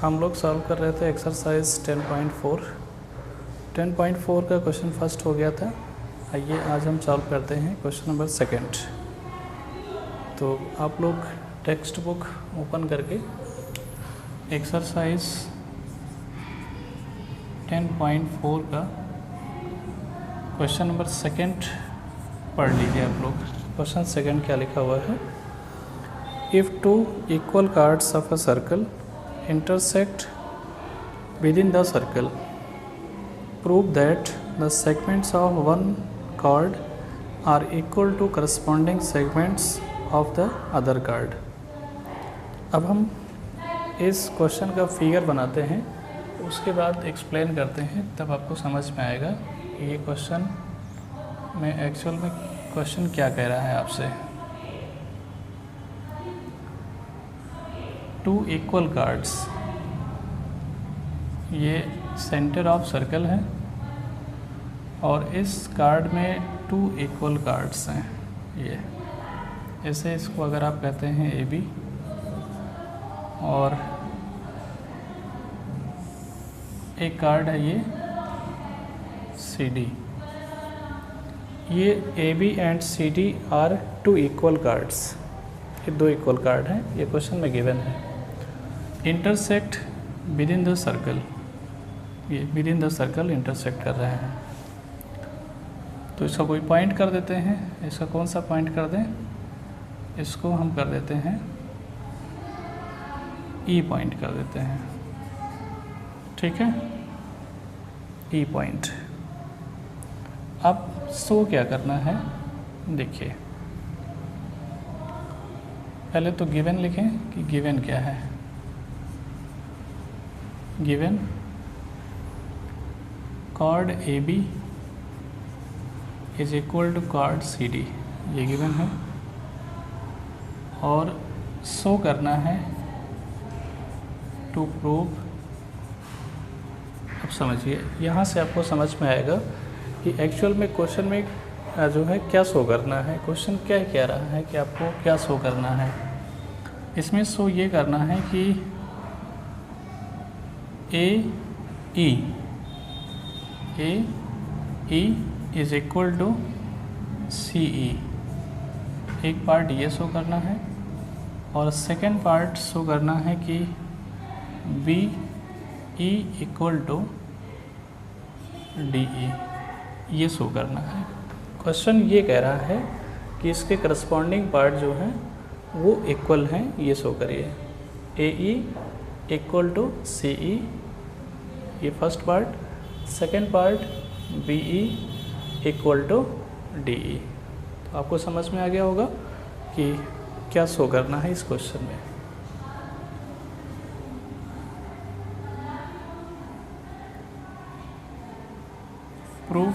हम लोग सॉल्व कर रहे थे एक्सरसाइज 10.4 का क्वेश्चन फर्स्ट हो गया था। आइए आज हम सॉल्व करते हैं क्वेश्चन नंबर सेकंड। तो आप लोग टेक्स्ट बुक ओपन करके एक्सरसाइज 10.4 का क्वेश्चन नंबर सेकंड पढ़ लीजिए। आप लोग क्वेश्चन सेकंड क्या लिखा हुआ है। If two equal chords of a circle intersect within the circle, prove that the segments of one card are equal to corresponding segments of the other card। अब हम इस क्वेश्चन का फिगर बनाते हैं, उसके बाद एक्सप्लेन करते हैं, तब आपको समझ में आएगा कि ये क्वेश्चन में एक्चुअल में क्वेश्चन क्या कह रहा है आपसे। टू इक्वल कार्ड्स, ये सेंटर ऑफ सर्कल है और इस कार्ड में टू इक्वल कार्ड्स हैं। ये ऐसे इसको अगर आप कहते हैं ए बी, और एक कार्ड है ये सी डी। ये a b and c d are two equal chords, ये दो इक्वल कार्ड हैं। ये क्वेश्चन में गिवन है। Intersect within the circle, ये within the circle intersect कर रहे हैं, तो इसका कोई पॉइंट कर देते हैं। इसका कौन सा पॉइंट कर दें, इसको हम कर देते हैं ई पॉइंट कर देते हैं, ठीक है, ई पॉइंट। अब सो क्या करना है, देखिए पहले तो गिवन लिखें कि गिवन क्या है। Given chord a b is equal to chord c d, ये गिवन है। और शो करना है टू प्रूव। अब समझिए, यहाँ से आपको समझ में आएगा कि एक्चुअल में क्वेश्चन में जो है क्या शो करना है। क्वेश्चन क्या कह रहा है कि आपको क्या शो करना है। इसमें शो ये करना है कि ए E is equal to c ई, एक पार्ट ये शो करना है, और सेकेंड पार्ट शो करना है कि b e equal to d e, ये शो करना है। क्वेश्चन ये कह रहा है कि इसके करस्पॉन्डिंग पार्ट जो हैं वो इक्वल हैं, ये शो करिए। ए ई इक्वल टू सी ई, ये first part. Second part b e equal to d e. तो आपको समझ में आ गया होगा कि क्या शो करना है इस क्वेश्चन में। प्रूफ।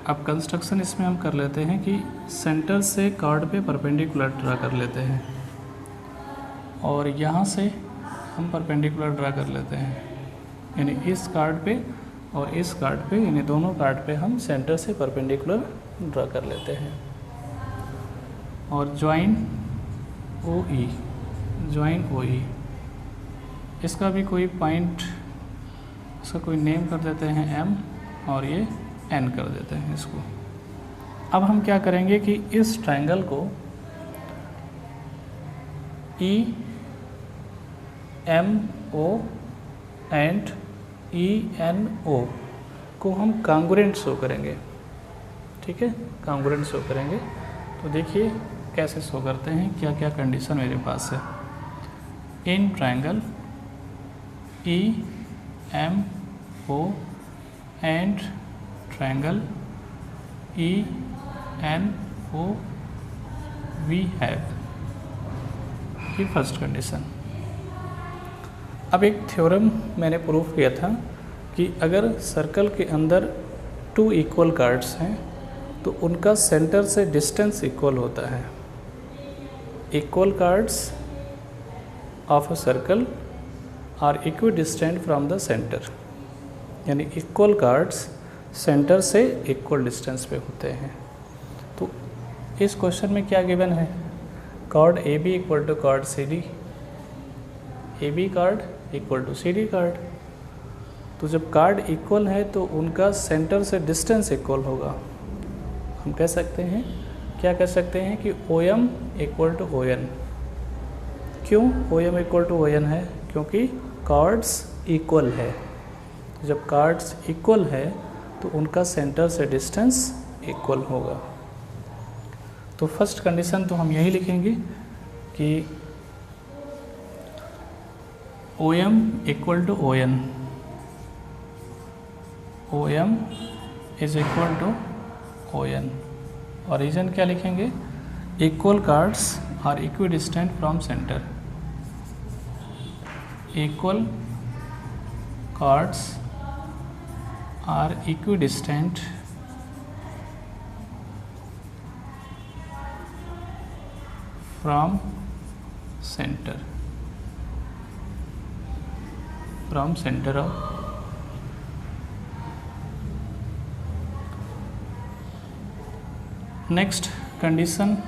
अब कंस्ट्रक्शन इसमें हम कर लेते हैं कि सेंटर से कार्ड पे परपेंडिकुलर ड्रा कर लेते हैं, और यहाँ से हम परपेंडिकुलर ड्रा कर लेते हैं, यानी इस कार्ड पे और इस कार्ड पे, यानी दोनों कार्ड पे हम सेंटर से परपेंडिकुलर ड्रा कर लेते हैं। और ज्वाइन ओ ई, ज्वाइन ओ ई, इसका भी कोई पॉइंट, इसका कोई नेम कर देते हैं एम, और ये एन कर देते हैं इसको। अब हम क्या करेंगे कि इस ट्रायंगल को e m o and e n o को हम कांग्रुएंट शो करेंगे, ठीक है, कांग्रुएंट शो करेंगे। तो देखिए कैसे शो करते हैं, क्या क्या कंडीशन मेरे पास है। In triangle e m o and triangle e n o we have, ये फर्स्ट कंडीशन। अब एक थ्योरम मैंने प्रूफ किया था कि अगर सर्कल के अंदर टू इक्वल कार्ड्स हैं तो उनका सेंटर से डिस्टेंस इक्वल होता है। Equal chords of a circle are equidistant from the centre, यानी इक्वल कार्ड्स सेंटर से इक्वल डिस्टेंस पे होते हैं। तो इस क्वेश्चन में क्या गिवन है, chord a b equal to chord c d, AB chord equal to CD chord. तो जब कार्ड इक्वल है तो उनका सेंटर से डिस्टेंस इक्वल होगा। हम कह सकते हैं, क्या कह सकते हैं कि OM इक्वल टू ON। क्यों OM इक्वल टू ON है? क्योंकि कार्ड्स इक्वल है। जब कार्ड्स इक्वल है तो उनका सेंटर से डिस्टेंस इक्वल होगा। तो फर्स्ट कंडीशन तो हम यही लिखेंगे कि OM equal to ON, OM is equal to ON। और रीजन क्या लिखेंगे? Equal chords are equidistant from centre. Equal chords are equidistant from center of next condition,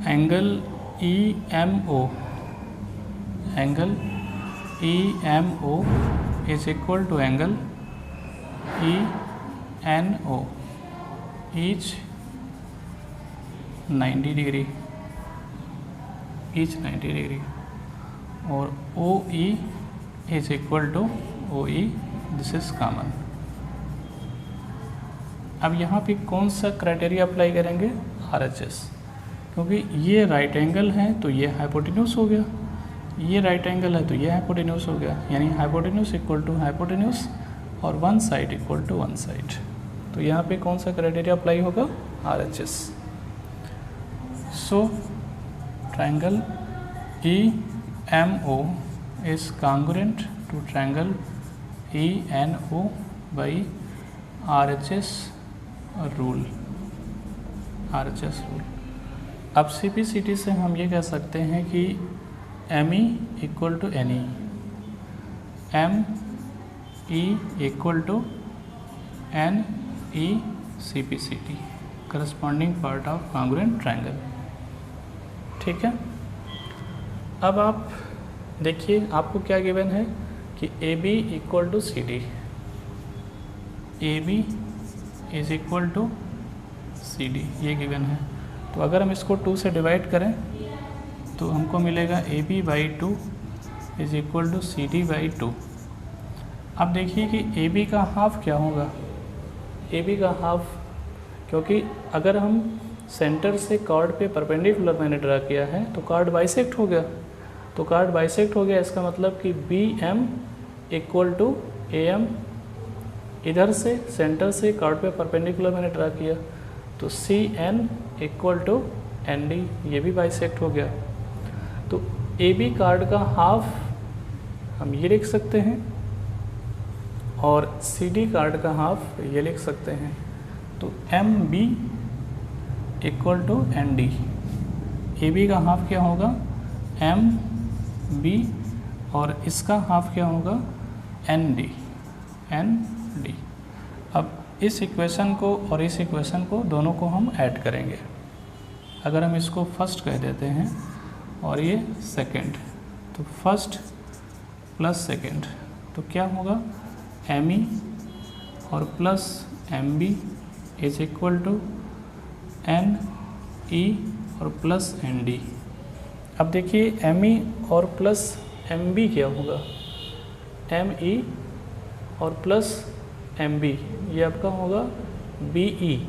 angle EMO is equal to angle ENO, each 90 degree, और OE is equal to OE, this is common। अब यहाँ पे कौन सा criteria apply करेंगे? RHS, क्योंकि ये right angle है तो ये हाइपोटेन्यूज हो गया, ये राइट एंगल है तो ये हाइपोटेन्यूज हो गया, यानी हाइपोटेन्यूज इक्वल टू हाइपोटेन्यूज और one side equal to one side. तो यहाँ पे कौन सा क्राइटेरिया अप्लाई होगा? RHS। So triangle EMO is congruent to triangle ENO by RHS rule. अब CPCT से हम ये कह सकते हैं कि ME equal to NE, ME equal to NE CPCT, corresponding part of congruent triangle. ठीक है। अब आप देखिए, आपको क्या गिवन है कि AB equal to CD, AB is equal to CD, ये गिवन है। तो अगर हम इसको 2 से डिवाइड करें तो हमको मिलेगा AB by 2 is equal to CD by 2। अब देखिए कि AB का हाफ क्या होगा? AB का हाफ, क्योंकि अगर हम सेंटर से कार्ड पे परपेंडिकुलर मैंने ड्रा किया है तो कार्ड बाइसेक्ट हो गया। तो कार्ड बाइसेक्ट हो गया, इसका मतलब कि BM इक्वल टू AM, इधर से सेंटर से कार्ड पे परपेंडिकुलर मैंने ड्रा किया तो CN इक्वल टू ND, ये भी बाइसेक्ट हो गया। तो AB कार्ड का हाफ हम ये लिख सकते हैं और CD कार्ड का हाफ ये लिख सकते हैं। तो MB equal to ND, AB का हाफ क्या होगा? MB, और इसका हाफ क्या होगा? ND। अब इस इक्वेशन को और इस इक्वेशन को दोनों को हम ऐड करेंगे। अगर हम इसको फर्स्ट कह देते हैं और ये सेकंड, तो फर्स्ट प्लस सेकंड, तो क्या होगा? ME और plus MB is equal to NE और प्लस ND। अब देखिए ME और प्लस MB क्या होगा? ME और प्लस MB, ये आपका होगा BE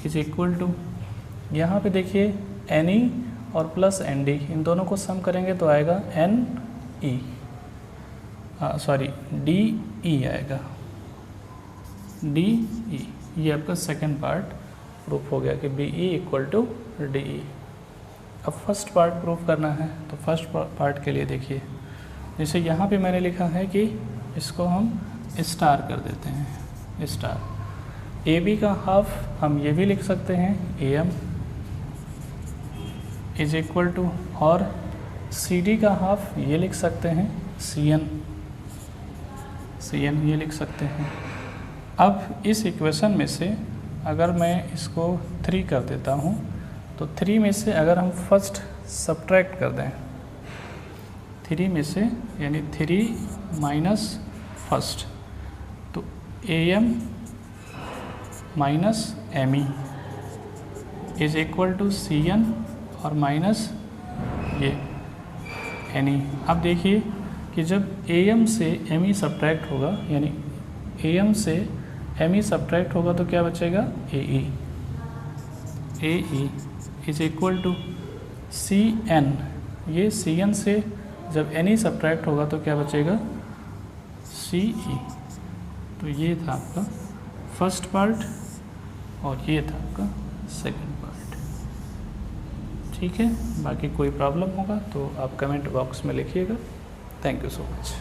इज इक्वल टू, यहाँ पे देखिए NE और प्लस ND, इन दोनों को सम करेंगे तो आएगा NE, DE आएगा, DE। ये आपका सेकंड पार्ट प्रूफ हो गया कि BE इक्वल टू DE। अब फर्स्ट पार्ट प्रूफ करना है, तो फर्स्ट पार्ट के लिए देखिए, जैसे यहाँ पे मैंने लिखा है कि इसको हम स्टार कर देते हैं, स्टार। AB का हाफ हम ये भी लिख सकते हैं AM इज इक्वल टू, और CD का हाफ ये लिख सकते हैं CN ये लिख सकते हैं। अब इस इक्वेशन में से अगर मैं इसको 3 कर देता हूँ तो 3 में से अगर हम फर्स्ट सब्ट्रैक्ट कर दें, 3 में से यानी 3 माइनस फर्स्ट, तो AM minus ME is equal to CN और माइनस ये NE। अब देखिए कि जब AM से ME सब्ट्रैक्ट होगा, यानी AM से ME सब्ट्रैक्ट होगा तो क्या बचेगा, AE is equal to CN। ये CN से जब NE सब्ट्रैक्ट होगा तो क्या बचेगा, CE। तो ये था आपका फर्स्ट पार्ट और ये था आपका सेकंड पार्ट। ठीक है, बाकी कोई प्रॉब्लम होगा तो आप कमेंट बॉक्स में लिखिएगा। Thank you so much.